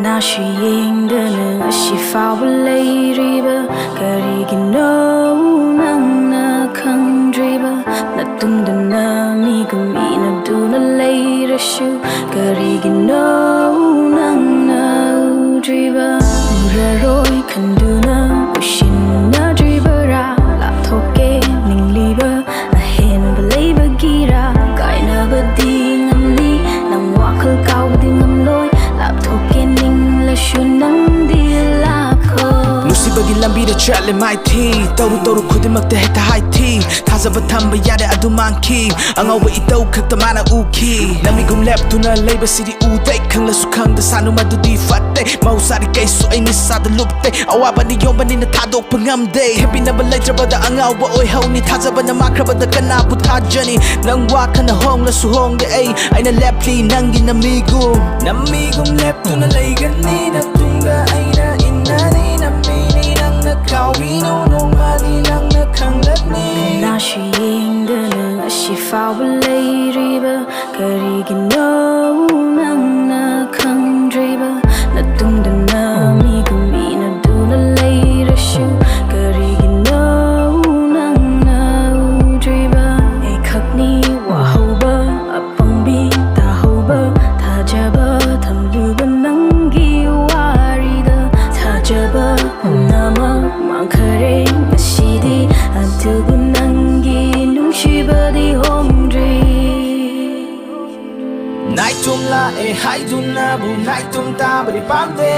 Nashiingana shifawaleriba karigino nangna kangdriba natundana migumina duna leirashu karigino nangna udriba uraroi kanduna ushinna dribara lapthoke ningliba ahen baleba gira kaina badingamni nang wakal kawdi ngamloi lapthoke Nusibagi lambida chatle my tea Toru toru kudimakta heta high tea Thazaba thamba yade adu manki Angawa itau kakta mana uki Namigum leptuna labor city uday Kangla sukhang da sanu madudi fatte Mausari kaisu ay nisada lupte Awaba ni yomba ni na thadok pangamde Happy na balay trabada angawa oy hauni Thazaba na makrabada kanabu thajani Nang waka na hong la suhong de ay Ay na lepli nangi namigum Namigum leptuna laygani na tunga ay na inani namini nang nakawino nung mali lang nakanglatni Nashiingana shifawaleriba karigino nangna kangdriba natundana migumina duna leirashu karigino nangna udriba ekakni wahoba apangbi tahoba thajaba thamluba nangi warida thajaba nama mankare masidi adugu nangi nungshibadi homdri Naitum la e haidun nabu naitum tabari pamde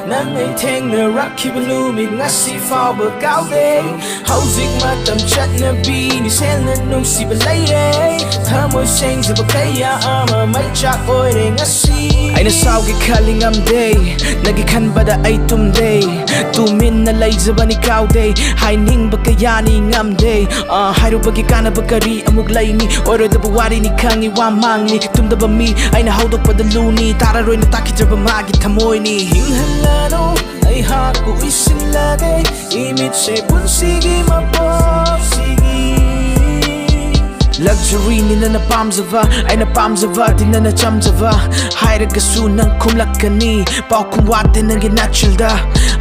Nang ay teng na rakib lumig ngasi fawba gawde Hauzik matam chat na bini sel na nung si balayre Tamoy seng sa bakaya ama may chak oire ngasi Ay nasawgi kalingam day Nagikan bada ay tumday Tumin na lay zaba ni kawde Hay ning bakayani ngam day Hayro bagi kana bakari amug layni Oro da bawari ni kangi wamangni Tumdaba mi ay nahaudok padaluni Tararoy na takitraba magi tamoy ni Hinghalano ay haku isilagay Imit se punsigi mapapsigi Luxury nila na pamzava ay napamzava di na nachamzava Hairagasu nang kumlakani Pao kumwate nang ginatchilda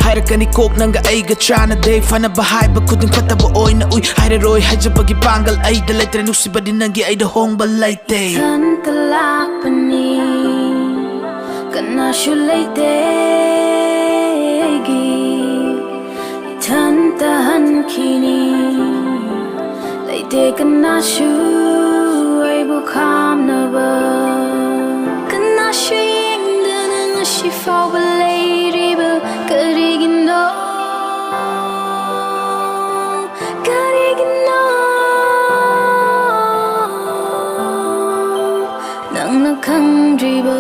Hairagani kok nang ay gachana day Fana bahay bakuding pataba oy na uy Hairaroy hajabagi pangal ay dalay Trenusiba din nangi ay dahong balay day Tantalakpani kanashulaytegi Tantahan kini Laite kanashu ay bukam na ba Kanashu yingdana nga shifawaleriba karigino Karigino Nang nakangdriba